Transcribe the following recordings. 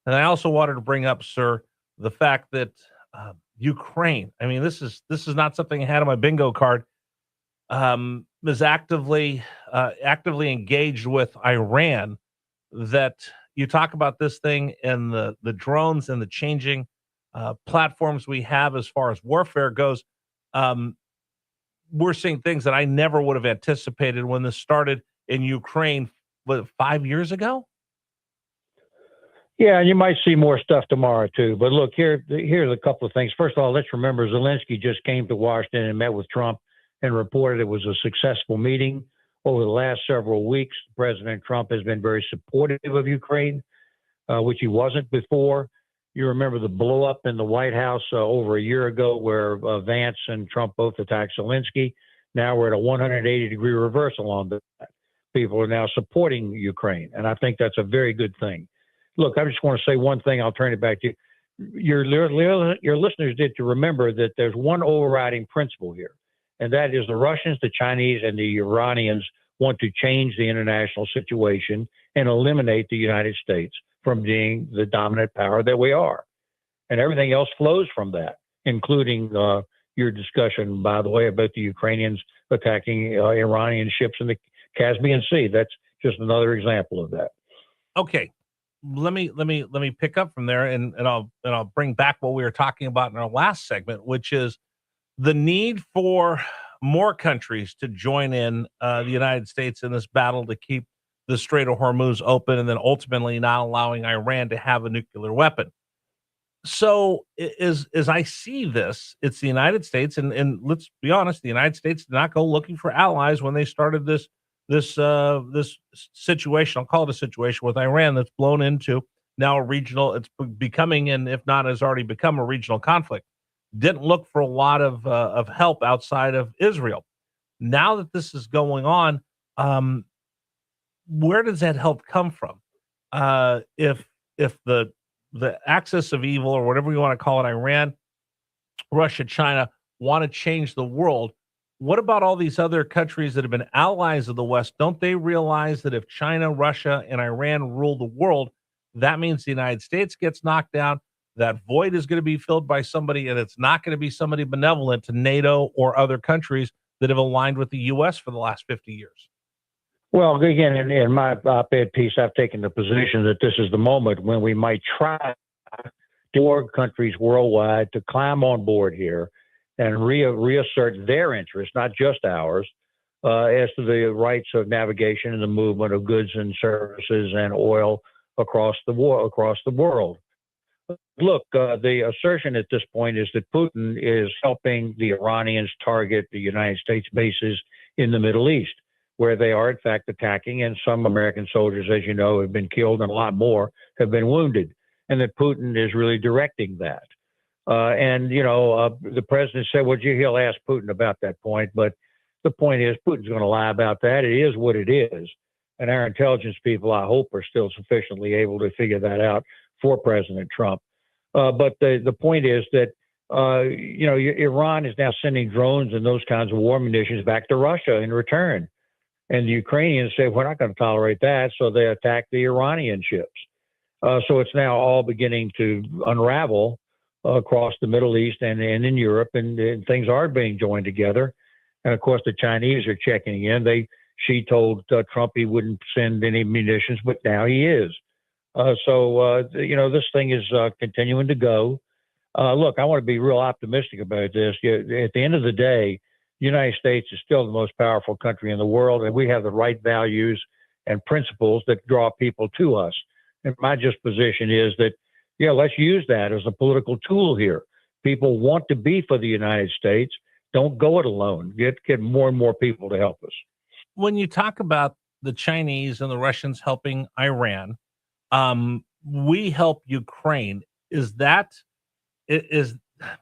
And I also wanted to bring up, sir, the fact that Ukraine. I mean, this is not something I had on my bingo card. Is actively engaged with Iran. That you talk about this thing and the drones and the changing platforms we have as far as warfare goes. We're seeing things that I never would have anticipated when this started in Ukraine, 5 years ago? Yeah, and you might see more stuff tomorrow too. But look, here's a couple of things. First of all, let's remember Zelensky just came to Washington and met with Trump and reported it was a successful meeting. Over the last several weeks, President Trump has been very supportive of Ukraine, which he wasn't before. You remember the blow up in the White House over a year ago where Vance and Trump both attacked Zelensky. Now we're at a 180-degree reversal on that. People are now supporting Ukraine, and I think that's a very good thing. Look, I just want to say one thing. I'll turn it back to you. Your listeners did to remember that there's one overriding principle here, and that is the Russians, the Chinese, and the Iranians want to change the international situation and eliminate the United States from being the dominant power that we are. And everything else flows from that, including your discussion, by the way, about the Ukrainians attacking Iranian ships in the Caspian Sea. That's just another example of that. Okay. Let me pick up from there, and I'll bring back what we were talking about in our last segment, which is the need for more countries to join in the United States in this battle to keep the Strait of Hormuz open, and then ultimately not allowing Iran to have a nuclear weapon. So as I see this, it's the United States, and let's be honest, the United States did not go looking for allies when they started this situation. I'll call it a situation with Iran that's blown into now a regional. It's becoming, and if not, has already become a regional conflict. Didn't look for a lot of help outside of Israel. Now that this is going on, where does that help come from? If the axis of evil, or whatever you want to call it, Iran, Russia, China, want to change the world, what about all these other countries that have been allies of the West? Don't they realize that if China, Russia, and Iran rule the world, that means the United States gets knocked down? That void is going to be filled by somebody, and it's not going to be somebody benevolent to NATO or other countries that have aligned with the U.S. for the last 50 years. Well, again, in my op-ed piece, I've taken the position that this is the moment when we might try more countries worldwide to climb on board here and reassert their interests, not just ours, as to the rights of navigation and the movement of goods and services and oil across the world. Look, the assertion at this point is that Putin is helping the Iranians target the United States bases in the Middle East, where they are, in fact, attacking, and some American soldiers, as you know, have been killed and a lot more have been wounded, and that Putin is really directing that. The president said, well, he'll ask Putin about that point, but the point is Putin's going to lie about that. It is what it is. And our intelligence people, I hope, are still sufficiently able to figure that out for President Trump. But the point is that, Iran is now sending drones and those kinds of war munitions back to Russia in return. And the Ukrainians say, we're not going to tolerate that. So they attack the Iranian ships. So it's now all beginning to unravel across the Middle East and in Europe, and things are being joined together. And of course, the Chinese are checking in. She told Trump he wouldn't send any munitions, but now he is. This thing is continuing to go. Look, I want to be real optimistic about this. At the end of the day, the United States is still the most powerful country in the world, and we have the right values and principles that draw people to us. And my just position is that, let's use that as a political tool here. People want to be for the United States. Don't go it alone. Get more and more people to help us. When you talk about the Chinese and the Russians helping Iran, we help Ukraine.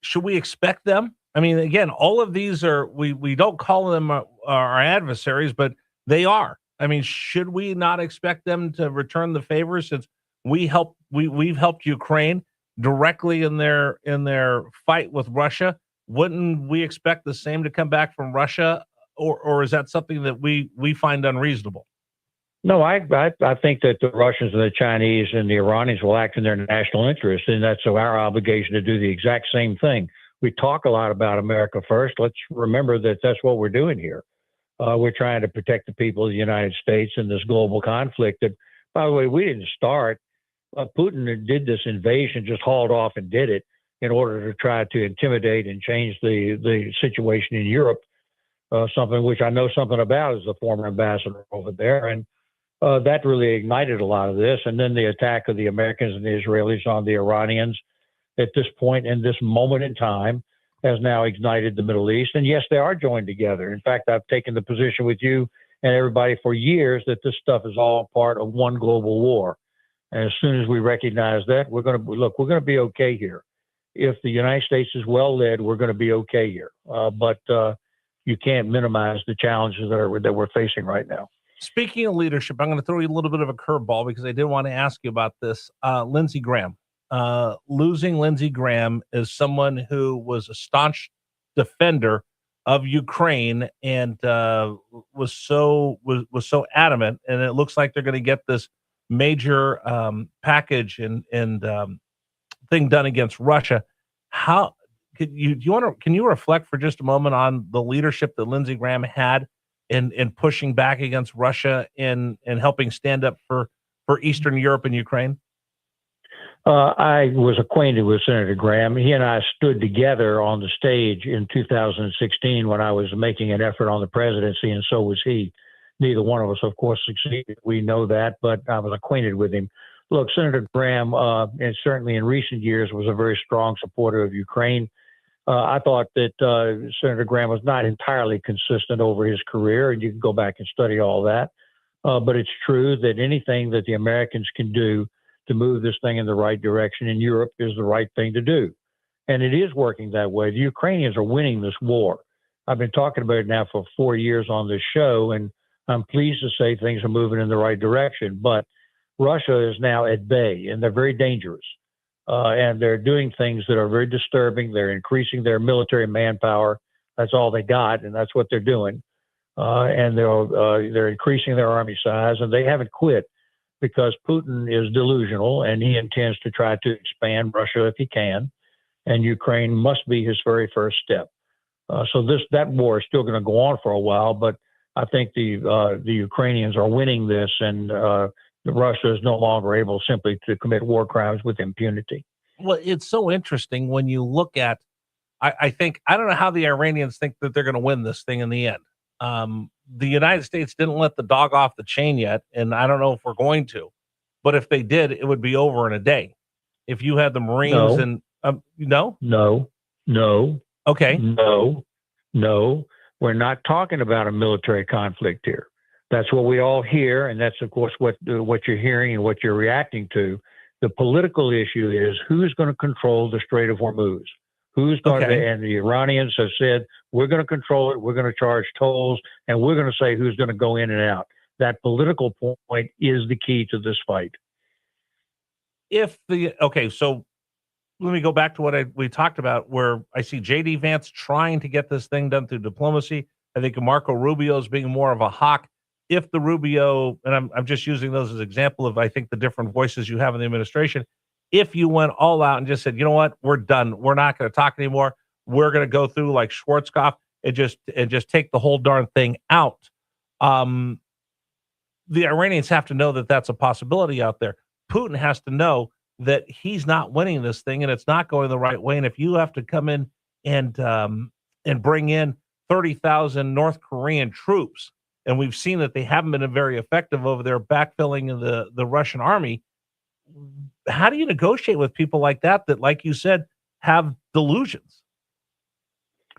Should we expect them? I mean, again, all of these we don't call them our adversaries, but they are. I mean, should we not expect them to return the favor since we've helped Ukraine directly in their fight with Russia? Wouldn't we expect the same to come back from Russia, or is that something that we find unreasonable? No, I think that the Russians and the Chinese and the Iranians will act in their national interest, and that's our obligation to do the exact same thing. We talk a lot about America first. Let's remember that that's what we're doing here. We're trying to protect the people of the United States in this global conflict that, by the way, we didn't start. Putin did this invasion, just hauled off and did it in order to try to intimidate and change the situation in Europe, something which I know something about as the former ambassador over there. And that really ignited a lot of this. And then the attack of the Americans and the Israelis on the Iranians at this point in this moment in time has now ignited the Middle East. And yes, they are joined together. In fact, I've taken the position with you and everybody for years that this stuff is all part of one global war. And as soon as we recognize that, we're going to be okay here. If the United States is well led, we're going to be okay here. But you can't minimize the challenges that we're facing right now. Speaking of leadership, I'm going to throw you a little bit of a curveball because I did want to ask you about this. Lindsey Graham. Losing Lindsey Graham is someone who was a staunch defender of Ukraine and was so adamant. And it looks like they're going to get this major package and thing done against Russia. How can you reflect for just a moment on the leadership that Lindsey Graham had in pushing back against Russia and helping stand up for Eastern Europe and Ukraine? I was acquainted with Senator Graham. He and I stood together on the stage in 2016 when I was making an effort on the presidency, and so was he. Neither one of us, of course, succeeded. We know that, but I was acquainted with him. Look, Senator Graham, and certainly in recent years, was a very strong supporter of Ukraine. I thought that Senator Graham was not entirely consistent over his career, and you can go back and study all that. But it's true that anything that the Americans can do to move this thing in the right direction in Europe is the right thing to do. And it is working that way. The Ukrainians are winning this war. I've been talking about it now for 4 years on this show, and I'm pleased to say things are moving in the right direction. But Russia is now at bay, and they're very dangerous. And they're doing things that are very disturbing. They're increasing their military manpower. That's all they got, and that's what they're doing. And they're increasing their army size, and they haven't quit because Putin is delusional, and he intends to try to expand Russia if he can. And Ukraine must be his very first step. So that war is still going to go on for a while, but I think the Ukrainians are winning this, and Russia is no longer able simply to commit war crimes with impunity. Well, it's so interesting when you look at, I don't know how the Iranians think that they're going to win this thing in the end. The United States didn't let the dog off the chain yet, and I don't know if we're going to, but if they did, it would be over in a day. If you had the Marines No. Okay. No. We're not talking about a military conflict here. That's what we all hear, and that's, of course, what you're hearing and what you're reacting to. The political issue is who's going to control the Strait of Hormuz. Who's going to, and the Iranians have said, we're going to control it, we're going to charge tolls, and we're going to say who's going to go in and out. That political point is the key to this fight. So let me go back to what we talked about, where I see J.D. Vance trying to get this thing done through diplomacy. I think Marco Rubio is being more of a hawk. If the Rubio, and I'm just using those as an example of, I think, the different voices you have in the administration, if you went all out and just said, you know what, we're done, we're not going to talk anymore, we're going to go through like Schwarzkopf and just take the whole darn thing out. The Iranians have to know that that's a possibility out there. Putin has to know that he's not winning this thing and it's not going the right way. And if you have to come in and bring in 30,000 North Korean troops, and we've seen that they haven't been very effective over there backfilling the Russian army, how do you negotiate with people like that, like you said, have delusions?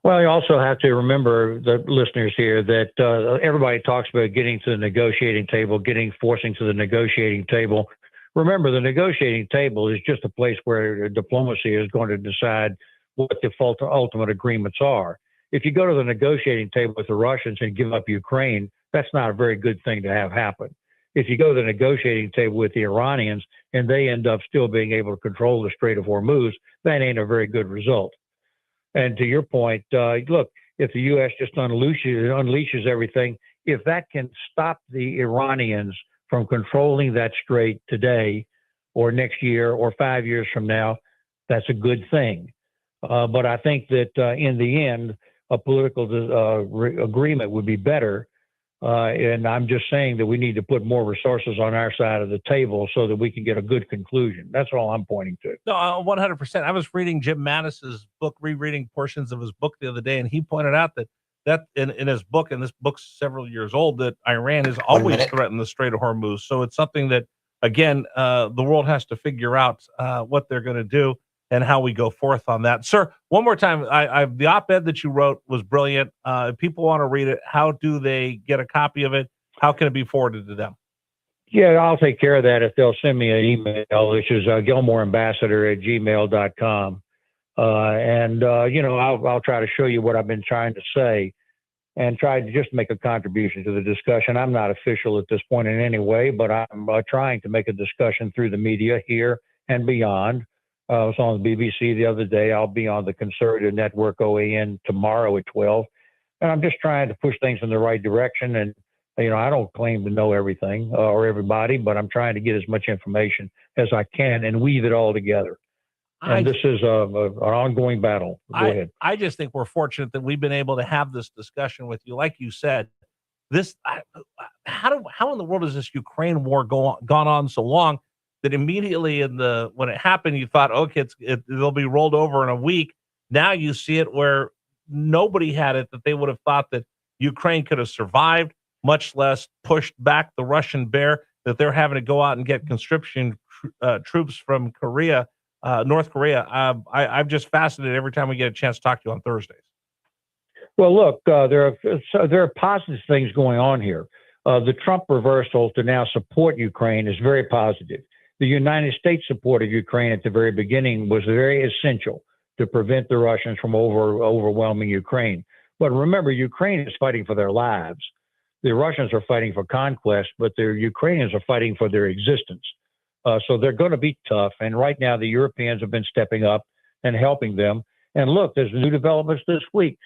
Well, you also have to remember, the listeners here, that everybody talks about getting to the negotiating table, forcing to the negotiating table. Remember, the negotiating table is just a place where diplomacy is going to decide what the ultimate agreements are. If you go to the negotiating table with the Russians and give up Ukraine, that's not a very good thing to have happen. If you go to the negotiating table with the Iranians and they end up still being able to control the Strait of Hormuz, that ain't a very good result. And to your point, look, if the U.S. just unleashes everything, if that can stop the Iranians from controlling that strait today or next year or 5 years from now, that's a good thing. But I think that in the end, a political agreement would be better. And I'm just saying that we need to put more resources on our side of the table so that we can get a good conclusion. That's all I'm pointing to. No, 100%. I was reading Jim Mattis's book, rereading portions of his book the other day, and he pointed out that in his book, and this book's several years old, that Iran has always threatened the Strait of Hormuz. So it's something that, again, the world has to figure out what they're going to do and how we go forth on that. Sir, one more time, the op-ed that you wrote was brilliant. If people want to read it, how do they get a copy of it? How can it be forwarded to them? Yeah, I'll take care of that if they'll send me an email, which is gilmoreambassador@gmail.com. I'll try to show you what I've been trying to say and try to just make a contribution to the discussion. I'm not official at this point in any way, but I'm trying to make a discussion through the media here and beyond. I was on the BBC the other day. I'll be on the Conservative Network OAN tomorrow at 12. And I'm just trying to push things in the right direction. And, I don't claim to know everything or everybody, but I'm trying to get as much information as I can and weave it all together. And this is an ongoing battle. Go ahead. I just think we're fortunate that we've been able to have this discussion with you. Like you said, how in the world has this Ukraine war gone on so long that immediately when it happened, you thought, okay, it'll be rolled over in a week. Now you see it where nobody had it, that they would have thought that Ukraine could have survived, much less pushed back the Russian bear, that they're having to go out and get conscription troops from North Korea. I'm just fascinated every time we get a chance to talk to you on Thursdays. Well, look, there are positive things going on here. The Trump reversal to now support Ukraine is very positive. The United States support of Ukraine at the very beginning was very essential to prevent the Russians from overwhelming Ukraine. But remember, Ukraine is fighting for their lives. The Russians are fighting for conquest, but the Ukrainians are fighting for their existence. So they're going to be tough. And right now, the Europeans have been stepping up and helping them. And look, there's new developments this week.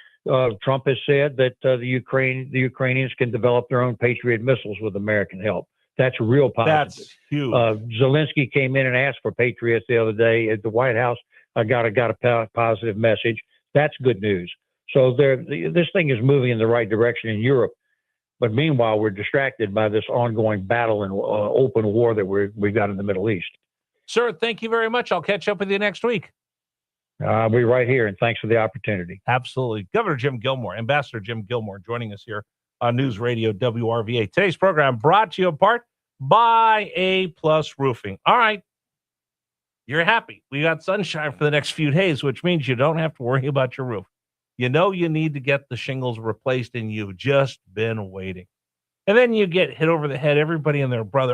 Trump has said that the Ukrainians can develop their own Patriot missiles with American help. That's real positive. That's huge. Zelensky came in and asked for Patriots the other day at the White House. I got a positive message. That's good news. So this thing is moving in the right direction in Europe. But meanwhile, we're distracted by this ongoing battle and open war that we've got in the Middle East. Sir, thank you very much. I'll catch up with you next week. I'll be right here, and thanks for the opportunity. Absolutely. Governor Jim Gilmore, Ambassador Jim Gilmore, joining us here on News Radio WRVA. Today's program brought to you in part by A+ Roofing. All right. You're happy. We got sunshine for the next few days, which means you don't have to worry about your roof. You know you need to get the shingles replaced, and you've just been waiting. And then you get hit over the head, everybody and their brother